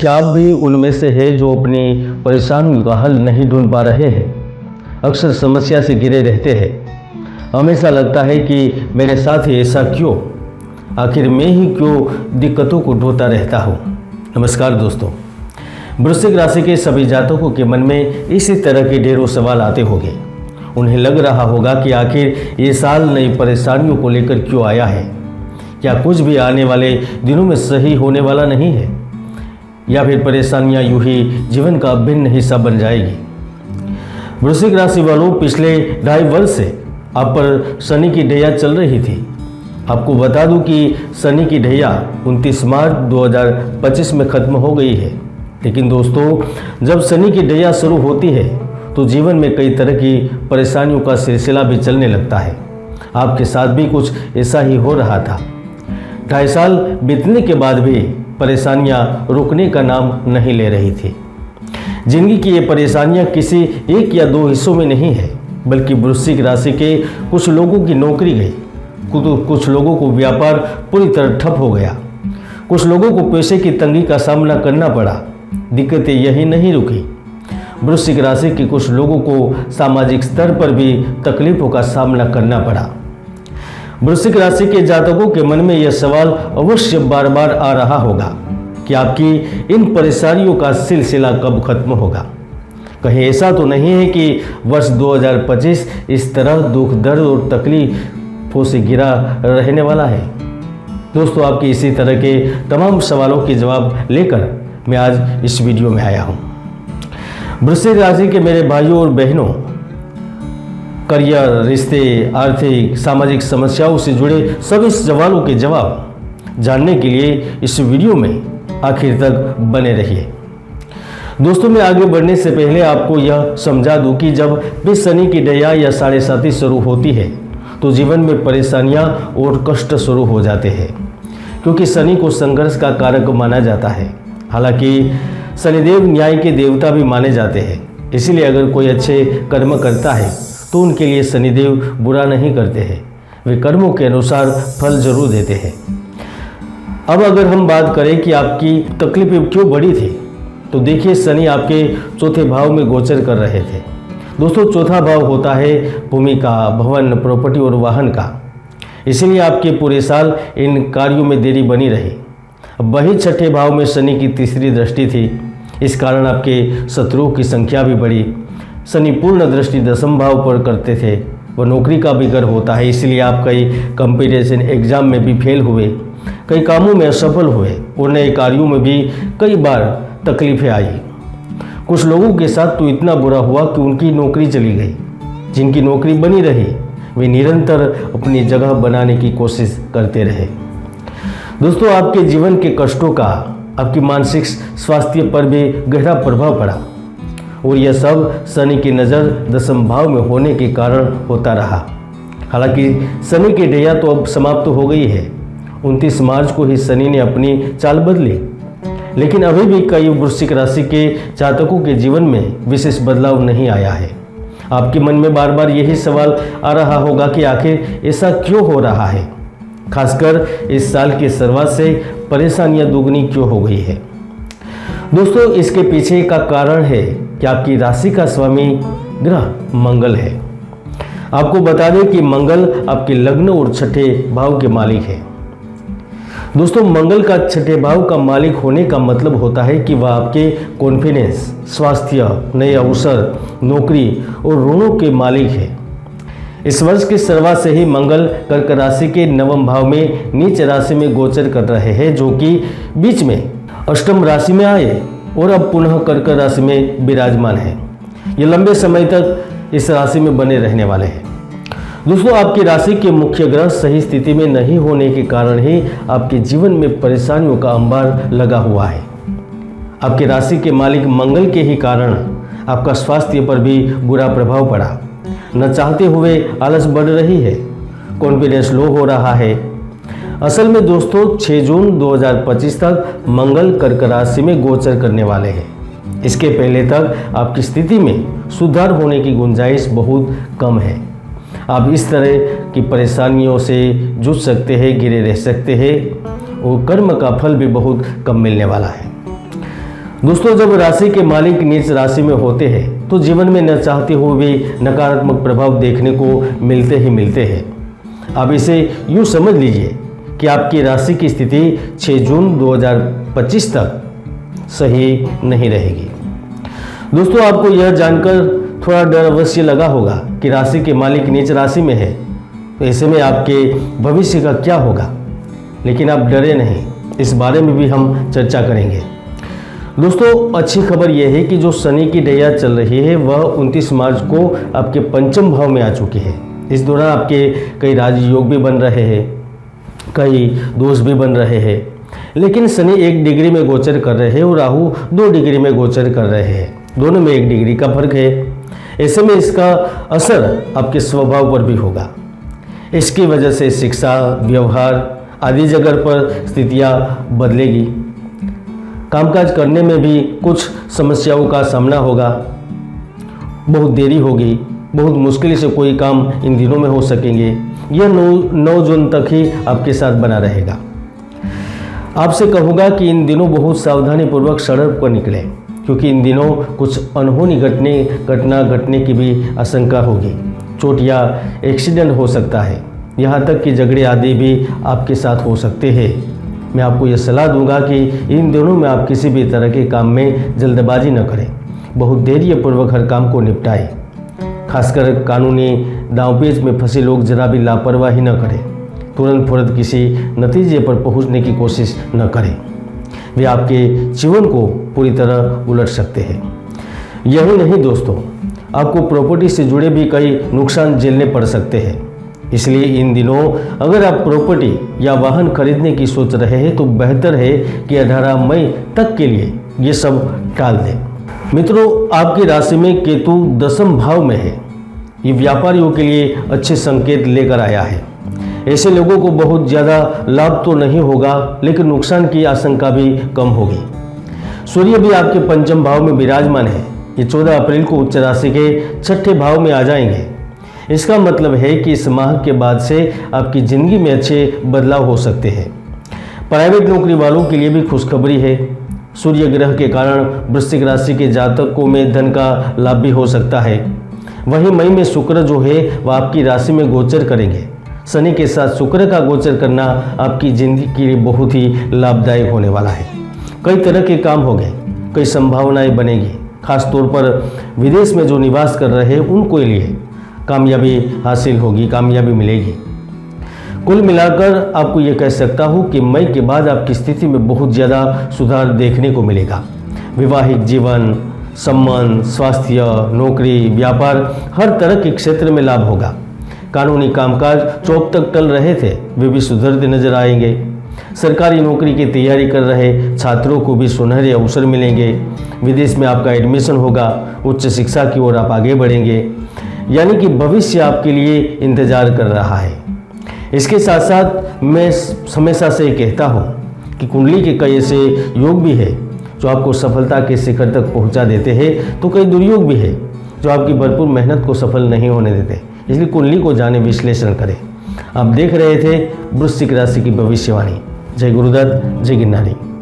क्या आप भी उनमें से है जो अपनी परेशानियों का हल नहीं ढूंढ पा रहे हैं? अक्सर समस्या से घिरे रहते हैं। हमेशा लगता है कि मेरे साथ ही ऐसा क्यों, आखिर मैं ही क्यों दिक्कतों को ढूंढता रहता हूँ। नमस्कार दोस्तों, वृश्चिक राशि के सभी जातकों के मन में इसी तरह के ढेरों सवाल आते होंगे। उन्हें लग रहा होगा कि आखिर ये साल नई परेशानियों को लेकर क्यों आया है। क्या कुछ भी आने वाले दिनों में सही होने वाला नहीं है, या फिर परेशानियां यूं ही जीवन का अभिन्न हिस्सा बन जाएगी। वृश्चिक राशि वालों, पिछले 2.5 वर्ष से आप पर शनि की ढैया चल रही थी। आपको बता दूं कि शनि की ढैया 29 मार्च 2025 में खत्म हो गई है। लेकिन दोस्तों, जब शनि की ढैया शुरू होती है तो जीवन में कई तरह की परेशानियों का सिलसिला भी चलने लगता है। आपके साथ भी कुछ ऐसा ही हो रहा था। 2.5 साल बीतने के बाद भी परेशानियां रुकने का नाम नहीं ले रही थी। जिंदगी की ये परेशानियां किसी 1 या 2 हिस्सों में नहीं है, बल्कि वृश्चिक राशि के कुछ लोगों की नौकरी गई, कुछ लोगों को व्यापार पूरी तरह ठप हो गया, कुछ लोगों को पैसे की तंगी का सामना करना पड़ा। दिक्कतें यही नहीं रुकी, वृश्चिक राशि के कुछ लोगों को सामाजिक स्तर पर भी तकलीफों का सामना करना पड़ा। वृश्चिक राशि के जातकों के मन में यह सवाल अवश्य बार बार आ रहा होगा कि आपकी इन परेशानियों का सिलसिला कब खत्म होगा। कहीं ऐसा तो नहीं है कि वर्ष 2025 इस तरह दुख, दर्द और तकलीफों से घिरा रहने वाला है। दोस्तों, आपके इसी तरह के तमाम सवालों के जवाब लेकर मैं आज इस वीडियो में आया हूँ। वृश्चिक राशि के मेरे भाइयों और बहनों, करियर, रिश्ते, आर्थिक, सामाजिक समस्याओं से जुड़े सभी सवालों के जवाब जानने के लिए इस वीडियो में आखिर तक बने रहिए। दोस्तों, मैं आगे बढ़ने से पहले आपको यह समझा दूं कि जब भी शनि की ढैया या 7.5 शुरू होती है तो जीवन में परेशानियां और कष्ट शुरू हो जाते हैं, क्योंकि शनि को संघर्ष का कारक माना जाता है। हालांकि शनिदेव न्याय के देवता भी माने जाते हैं, इसलिए अगर कोई अच्छे कर्म करता है तो उनके लिए शनिदेव बुरा नहीं करते हैं, वे कर्मों के अनुसार फल जरूर देते हैं। अब अगर हम बात करें कि आपकी तकलीफें क्यों बढ़ी थी, तो देखिए, शनि आपके चौथे भाव में गोचर कर रहे थे। दोस्तों, चौथा भाव होता है भूमि का, भवन, प्रॉपर्टी और वाहन का। इसीलिए आपके पूरे साल इन कार्यों में देरी बनी रही। वही छठे भाव में शनि की तीसरी दृष्टि थी, इस कारण आपके शत्रुओं की संख्या भी बढ़ी। शनि पूर्ण दृष्टि 10वें भाव पर करते थे। वह नौकरी का भी घर होता है, इसलिए आप कई कंपटीशन एग्जाम में भी फेल हुए, कई कामों में असफल हुए और नए कार्यों में भी कई बार तकलीफें आई। कुछ लोगों के साथ तो इतना बुरा हुआ कि उनकी नौकरी चली गई। जिनकी नौकरी बनी रही, वे निरंतर अपनी जगह बनाने की कोशिश करते रहे। दोस्तों, आपके जीवन के कष्टों का आपकी मानसिक स्वास्थ्य पर भी गहरा प्रभाव पड़ा, और यह सब शनि की नज़र 10वें भाव में होने के कारण होता रहा। हालांकि शनि की ढैया तो अब समाप्त हो गई है। 29 मार्च को ही शनि ने अपनी चाल बदली, लेकिन अभी भी कई वृश्चिक राशि के जातकों के जीवन में विशेष बदलाव नहीं आया है। आपके मन में बार बार यही सवाल आ रहा होगा कि आखिर ऐसा क्यों हो रहा है, खासकर इस साल की शुरुआत से परेशानियां दुगनी क्यों हो गई है। दोस्तों, इसके पीछे का कारण है कि आपकी राशि का स्वामी ग्रह मंगल है। आपको बता दें कि मंगल आपके लग्न और छठे भाव के मालिक है। दोस्तों, मंगल का छठे भाव का मालिक होने का मतलब होता है कि वह आपके कॉन्फिडेंस, स्वास्थ्य, नए अवसर, नौकरी और ऋणों के मालिक है। इस वर्ष की शुरुआत से ही मंगल कर्क राशि के 9वें भाव में नीच राशि में गोचर कर रहे हैं, जो कि बीच में अष्टम राशि में आए और अब पुनः कर्क राशि में विराजमान है। ये लंबे समय तक इस राशि में बने रहने वाले हैं। दोस्तों, आपकी राशि के मुख्य ग्रह सही स्थिति में नहीं होने के कारण ही आपके जीवन में परेशानियों का अंबार लगा हुआ है। आपकी राशि के मालिक मंगल के ही कारण आपका स्वास्थ्य पर भी बुरा प्रभाव पड़ा। न चाहते हुए आलस बढ़ रही है, कॉन्फिडेंस लो हो रहा है। असल में दोस्तों, 6 जून 2025 तक मंगल कर्क राशि में गोचर करने वाले हैं। इसके पहले तक आपकी स्थिति में सुधार होने की गुंजाइश बहुत कम है। आप इस तरह की परेशानियों से जूझ सकते हैं, घिरे रह सकते हैं और कर्म का फल भी बहुत कम मिलने वाला है। दोस्तों, जब राशि के मालिक नीच राशि में होते हैं तो जीवन में न चाहते हुए भी नकारात्मक प्रभाव देखने को मिलते ही मिलते हैं। आप इसे यूँ समझ लीजिए कि आपकी राशि की स्थिति 6 जून 2025 तक सही नहीं रहेगी। दोस्तों, आपको यह जानकर थोड़ा डर अवश्य लगा होगा कि राशि के मालिक नीच राशि में है, तो ऐसे में आपके भविष्य का क्या होगा। लेकिन आप डरे नहीं, इस बारे में भी हम चर्चा करेंगे। दोस्तों, अच्छी खबर यह है कि जो शनि की ढैया चल रही है वह 29 मार्च को आपके पंचम भाव में आ चुकी है। इस दौरान आपके कई राजयोग भी बन रहे हैं, कई दोष भी बन रहे हैं। लेकिन शनि 1 डिग्री में गोचर कर रहे हैं और राहु 2 डिग्री में गोचर कर रहे हैं। दोनों में 1 डिग्री का फर्क है। ऐसे में इसका असर आपके स्वभाव पर भी होगा। इसकी वजह से शिक्षा, व्यवहार आदि जगह पर स्थितियाँ बदलेगी। कामकाज करने में भी कुछ समस्याओं का सामना होगा। बहुत देरी होगी, बहुत मुश्किल से कोई काम इन दिनों में हो सकेंगे। यह 9 जून तक ही आपके साथ बना रहेगा। आपसे कहूँगा कि इन दिनों बहुत सावधानी पूर्वक सड़क पर निकलें, क्योंकि इन दिनों कुछ अनहोनी घटना घटने की भी आशंका होगी। चोट या एक्सीडेंट हो सकता है, यहाँ तक कि झगड़े आदि भी आपके साथ हो सकते हैं। मैं आपको यह सलाह दूंगा कि इन दिनों में आप किसी भी तरह के काम में जल्दबाजी न करें, बहुत धैर्यपूर्वक हर काम को निपटाएं। खासकर कानूनी दांवपेच में फंसे लोग जरा भी लापरवाही न करें, तुरंत फौरन किसी नतीजे पर पहुंचने की कोशिश न करें। वे आपके जीवन को पूरी तरह उलट सकते हैं। यही नहीं दोस्तों, आपको प्रॉपर्टी से जुड़े भी कई नुकसान झेलने पड़ सकते हैं। इसलिए इन दिनों अगर आप प्रॉपर्टी या वाहन खरीदने की सोच रहे हैं तो बेहतर है कि 18 मई तक के लिए ये सब टाल दें। मित्रों, आपकी राशि में केतु 10वें भाव में है। ये व्यापारियों के लिए अच्छे संकेत लेकर आया है। ऐसे लोगों को बहुत ज़्यादा लाभ तो नहीं होगा, लेकिन नुकसान की आशंका भी कम होगी। सूर्य भी आपके पंचम भाव में विराजमान है। ये 14 अप्रैल को उच्च राशि के 6ठे भाव में आ जाएंगे। इसका मतलब है कि इस माह के बाद से आपकी ज़िंदगी में अच्छे बदलाव हो सकते हैं। प्राइवेट नौकरी वालों के लिए भी खुशखबरी है। सूर्य ग्रह के कारण वृश्चिक राशि के जातकों में धन का लाभ भी हो सकता है। वहीं मई में शुक्र जो है वह आपकी राशि में गोचर करेंगे। शनि के साथ शुक्र का गोचर करना आपकी ज़िंदगी के लिए बहुत ही लाभदायक होने वाला है। कई तरह के काम होंगे, कई संभावनाएं बनेगी। खास तौर पर विदेश में जो निवास कर रहे हैं उनको लिए कामयाबी हासिल होगी, कामयाबी मिलेगी। कुल मिलाकर आपको ये कह सकता हूँ कि मई के बाद आपकी स्थिति में बहुत ज़्यादा सुधार देखने को मिलेगा। वैवाहिक जीवन, सम्मान, स्वास्थ्य, नौकरी, व्यापार, हर तरह के क्षेत्र में लाभ होगा। कानूनी कामकाज जो अब तक टल रहे थे वे भी सुधरते नजर आएंगे। सरकारी नौकरी की तैयारी कर रहे छात्रों को भी सुनहरे अवसर मिलेंगे। विदेश में आपका एडमिशन होगा, उच्च शिक्षा की ओर आप आगे बढ़ेंगे, यानी कि भविष्य आपके लिए इंतजार कर रहा है। इसके साथ साथ मैं हमेशा से कहता हूँ कि कुंडली के कई ऐसे योग भी है जो आपको सफलता के शिखर तक पहुँचा देते हैं, तो कई दुर्योग भी है जो आपकी भरपूर मेहनत को सफल नहीं होने देते। इसलिए कुंडली को जाने, विश्लेषण करें। आप देख रहे थे वृश्चिक राशि की भविष्यवाणी। जय गुरुदत्त, जय गिरनारी।